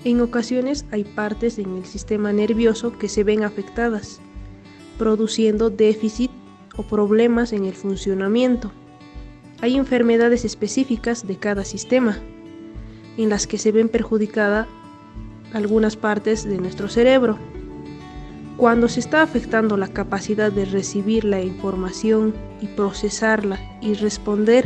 En ocasiones hay partes en el sistema nervioso que se ven afectadas, produciendo déficit o problemas en el funcionamiento. Hay enfermedades específicas de cada sistema, en las que se ven perjudicadas algunas partes de nuestro cerebro. Cuando se está afectando la capacidad de recibir la información y procesarla y responder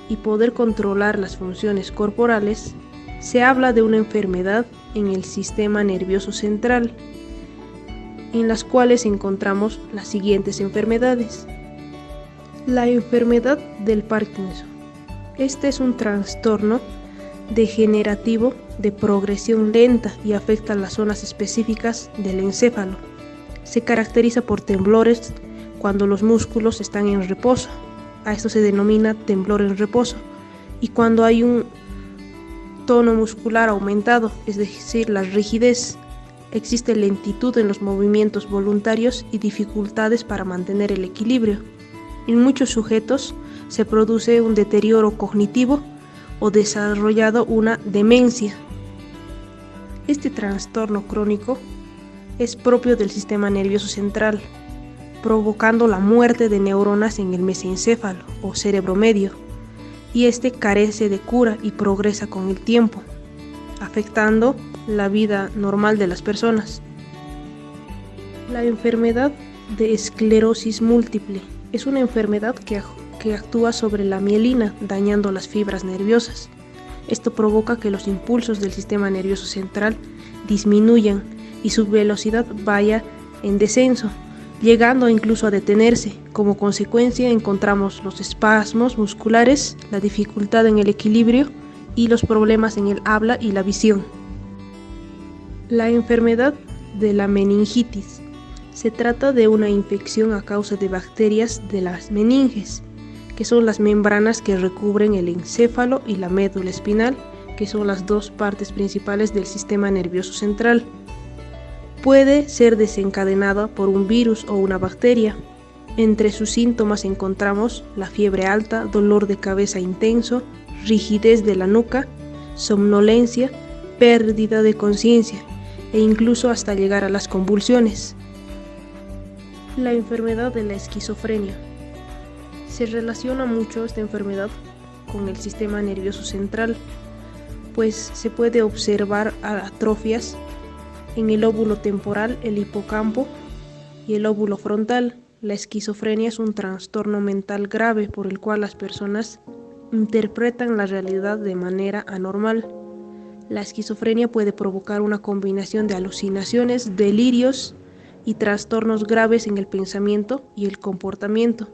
y poder controlar las funciones corporales, se habla de una enfermedad en el sistema nervioso central, en las cuales encontramos las siguientes enfermedades. La enfermedad del Parkinson. Este es un trastorno degenerativo de progresión lenta y afecta las zonas específicas del encéfalo. Se caracteriza por temblores cuando los músculos están en reposo. A esto se denomina temblor en reposo. Y cuando hay un tono muscular aumentado, es decir, la rigidez, existe lentitud en los movimientos voluntarios y dificultades para mantener el equilibrio. En muchos sujetos se produce un deterioro cognitivo o desarrollado una demencia. Este trastorno crónico es propio del sistema nervioso central, provocando la muerte de neuronas en el mesencéfalo o cerebro medio, y este carece de cura y progresa con el tiempo, afectando la vida normal de las personas. La enfermedad de esclerosis múltiple es una enfermedad que actúa sobre la mielina, dañando las fibras nerviosas. Esto provoca que los impulsos del sistema nervioso central disminuyan y su velocidad vaya en descenso, llegando incluso a detenerse. Como consecuencia encontramos los espasmos musculares, la dificultad en el equilibrio y los problemas en el habla y la visión. La enfermedad de la meningitis. Se trata de una infección a causa de bacterias de las meninges, que son las membranas que recubren el encéfalo y la médula espinal, que son las dos partes principales del sistema nervioso central. Puede ser desencadenada por un virus o una bacteria. Entre sus síntomas encontramos la fiebre alta, dolor de cabeza intenso, rigidez de la nuca, somnolencia, pérdida de conciencia e incluso hasta llegar a las convulsiones. La enfermedad de la esquizofrenia. Se relaciona mucho esta enfermedad con el sistema nervioso central, pues se puede observar atrofias en el lóbulo temporal, el hipocampo y el lóbulo frontal. La esquizofrenia es un trastorno mental grave por el cual las personas interpretan la realidad de manera anormal. La esquizofrenia puede provocar una combinación de alucinaciones, delirios y trastornos graves en el pensamiento y el comportamiento,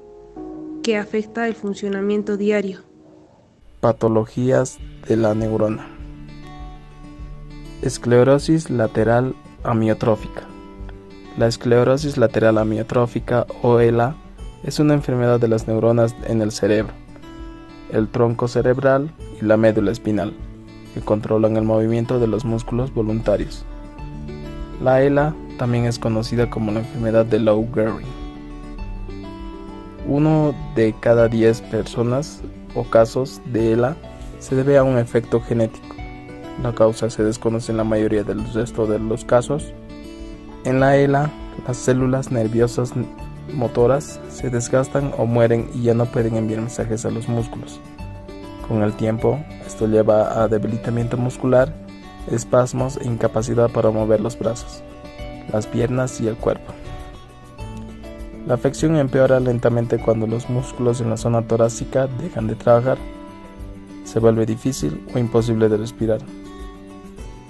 que afecta el funcionamiento diario. Patologías de la neurona. Esclerosis lateral amiotrófica. La esclerosis lateral amiotrófica o ELA es una enfermedad de las neuronas en el cerebro, el tronco cerebral y la médula espinal, que controlan el movimiento de los músculos voluntarios. La ELA también es conocida como la enfermedad de Lou Gehrig. 1 de cada 10 personas o casos de ELA se debe a un efecto genético. La causa se desconoce en la mayoría del resto de los casos. En la ELA, las células nerviosas motoras se desgastan o mueren y ya no pueden enviar mensajes a los músculos. Con el tiempo, esto lleva a debilitamiento muscular, espasmos e incapacidad para mover los brazos, las piernas y el cuerpo. La afección empeora lentamente cuando los músculos en la zona torácica dejan de trabajar. Se vuelve difícil o imposible de respirar.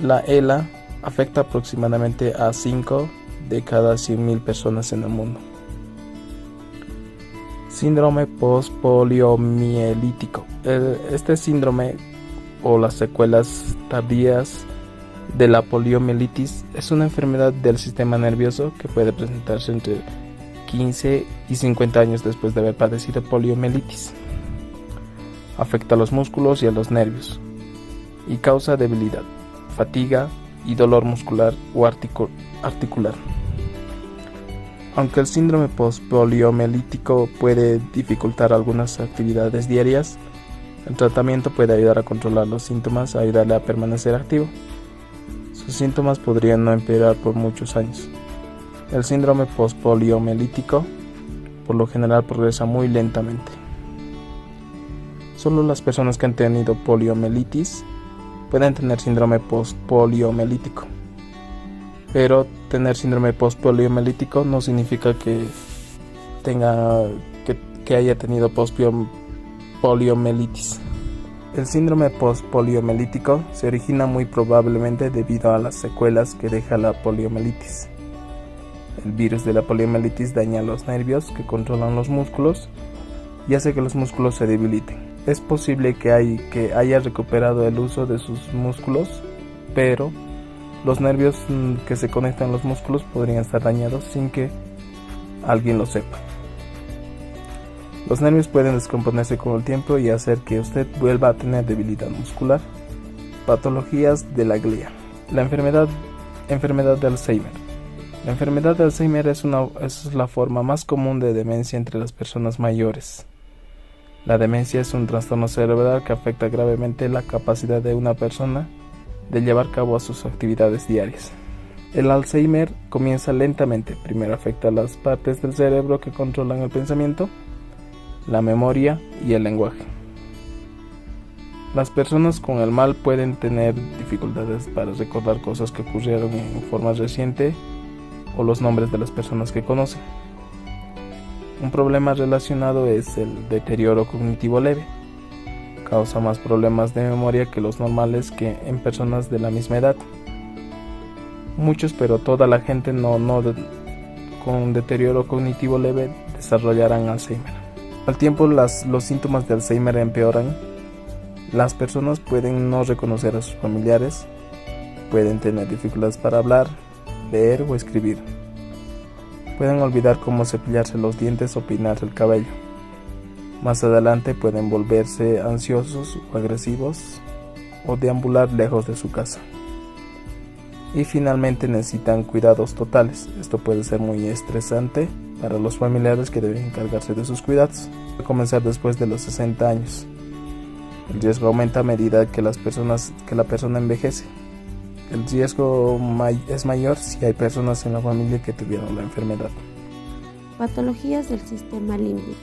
La ELA afecta aproximadamente a 5 de cada 100.000 personas en el mundo. Síndrome postpoliomielítico. Este síndrome o las secuelas tardías de la poliomielitis es una enfermedad del sistema nervioso que puede presentarse entre 15 y 50 años después de haber padecido poliomielitis. Afecta a los músculos y a los nervios y causa debilidad, fatiga y dolor muscular o articular. Aunque el síndrome postpoliomielítico puede dificultar algunas actividades diarias, el tratamiento puede ayudar a controlar los síntomas, ayudarle a permanecer activo. Sus síntomas podrían no empeorar por muchos años. El síndrome postpoliomielítico por lo general progresa muy lentamente. Solo las personas que han tenido poliomielitis pueden tener síndrome postpoliomielítico. Pero tener síndrome postpoliomielítico no significa que haya tenido poliomielitis. El síndrome postpoliomielítico se origina muy probablemente debido a las secuelas que deja la poliomielitis. El virus de la poliomielitis daña los nervios que controlan los músculos y hace que los músculos se debiliten. Es posible que haya recuperado el uso de sus músculos, pero los nervios que se conectan a los músculos podrían estar dañados sin que alguien lo sepa. Los nervios pueden descomponerse con el tiempo y hacer que usted vuelva a tener debilidad muscular. Patologías de la glía. La enfermedad de Alzheimer. La enfermedad de Alzheimer es la forma más común de demencia entre las personas mayores. La demencia es un trastorno cerebral que afecta gravemente la capacidad de una persona de llevar a cabo sus actividades diarias. El Alzheimer comienza lentamente. Primero afecta a las partes del cerebro que controlan el pensamiento, la memoria y el lenguaje. Las personas con el mal pueden tener dificultades para recordar cosas que ocurrieron en forma reciente o los nombres de las personas que conocen. Un problema relacionado es el deterioro cognitivo leve. Causa más problemas de memoria que los normales que en personas de la misma edad. Muchos, pero toda la gente con deterioro cognitivo leve desarrollarán Alzheimer. Al tiempo los síntomas de Alzheimer empeoran. Las personas pueden no reconocer a sus familiares, pueden tener dificultades para hablar, leer o escribir. Pueden olvidar cómo cepillarse los dientes o peinarse el cabello. Más adelante pueden volverse ansiosos o agresivos o deambular lejos de su casa. Y finalmente necesitan cuidados totales. Esto puede ser muy estresante para los familiares que deben encargarse de sus cuidados. Puede comenzar después de los 60 años. El riesgo aumenta a medida que la persona envejece. El riesgo es mayor si hay personas en la familia que tuvieron la enfermedad. Patologías del sistema límbico.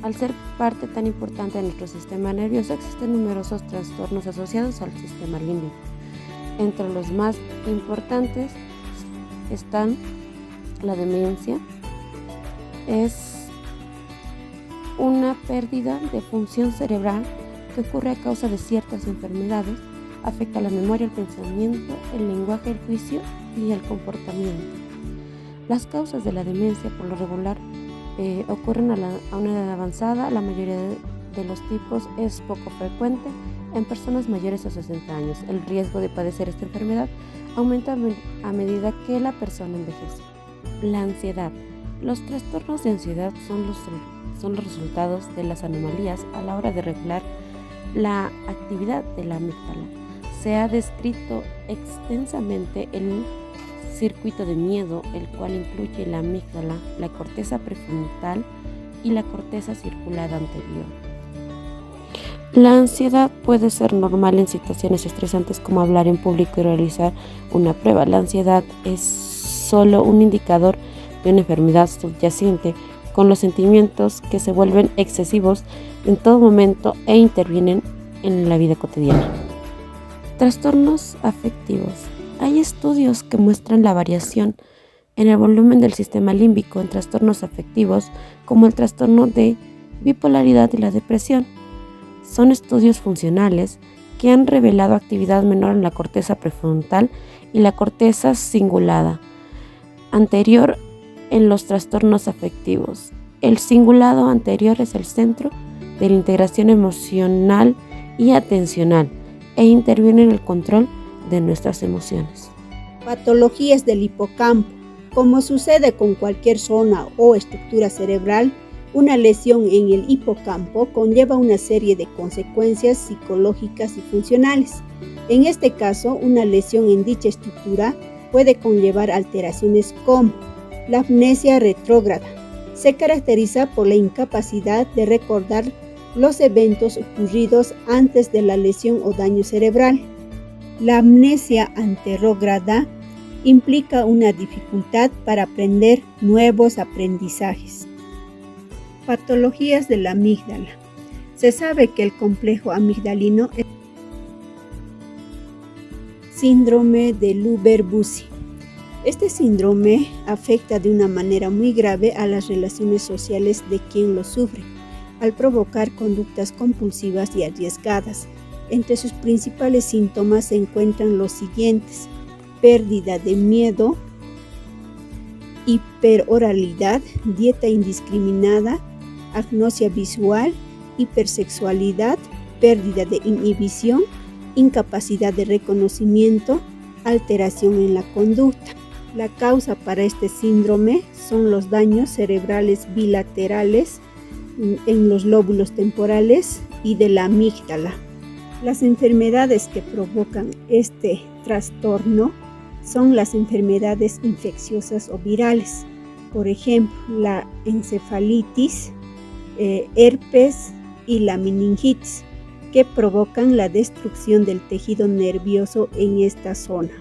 Al ser parte tan importante de nuestro sistema nervioso, existen numerosos trastornos asociados al sistema límbico. Entre los más importantes están la demencia. Es una pérdida de función cerebral que ocurre a causa de ciertas enfermedades. Afecta la memoria, el pensamiento, el lenguaje, el juicio y el comportamiento. Las causas de la demencia por lo regular ocurren a una edad avanzada. La mayoría de los tipos es poco frecuente en personas mayores a 60 años. El riesgo de padecer esta enfermedad aumenta a medida que la persona envejece. La ansiedad. Los trastornos de ansiedad son los resultados de las anomalías a la hora de regular la actividad de la amígdala. Se ha descrito extensamente el circuito de miedo, el cual incluye la amígdala, la corteza prefrontal y la corteza circulada anterior. La ansiedad puede ser normal en situaciones estresantes como hablar en público y realizar una prueba. La ansiedad es solo un indicador de una enfermedad subyacente con los sentimientos que se vuelven excesivos en todo momento e intervienen en la vida cotidiana. Trastornos afectivos. Hay estudios que muestran la variación en el volumen del sistema límbico en trastornos afectivos como el trastorno de bipolaridad y la depresión. Son estudios funcionales que han revelado actividad menor en la corteza prefrontal y la corteza cingulada anterior en los trastornos afectivos. El cingulado anterior es el centro de la integración emocional y atencional e interviene en el control de nuestras emociones. Patologías del hipocampo. Como sucede con cualquier zona o estructura cerebral, una lesión en el hipocampo conlleva una serie de consecuencias psicológicas y funcionales. En este caso, una lesión en dicha estructura puede conllevar alteraciones como la amnesia retrógrada. Se caracteriza por la incapacidad de recordar los eventos ocurridos antes de la lesión o daño cerebral. La amnesia anterrógrada implica una dificultad para aprender nuevos aprendizajes. Patologías de la amígdala. Se sabe que el complejo amigdalino es síndrome de Luber-Bussi. Este síndrome afecta de una manera muy grave a las relaciones sociales de quien lo sufre, al provocar conductas compulsivas y arriesgadas. Entre sus principales síntomas se encuentran los siguientes: pérdida de miedo, hiperoralidad, dieta indiscriminada, agnosia visual, hipersexualidad, pérdida de inhibición, incapacidad de reconocimiento, alteración en la conducta. La causa para este síndrome son los daños cerebrales bilaterales en los lóbulos temporales y de la amígdala. Las enfermedades que provocan este trastorno son las enfermedades infecciosas o virales, por ejemplo, la encefalitis, herpes y la meningitis, que provocan la destrucción del tejido nervioso en esta zona.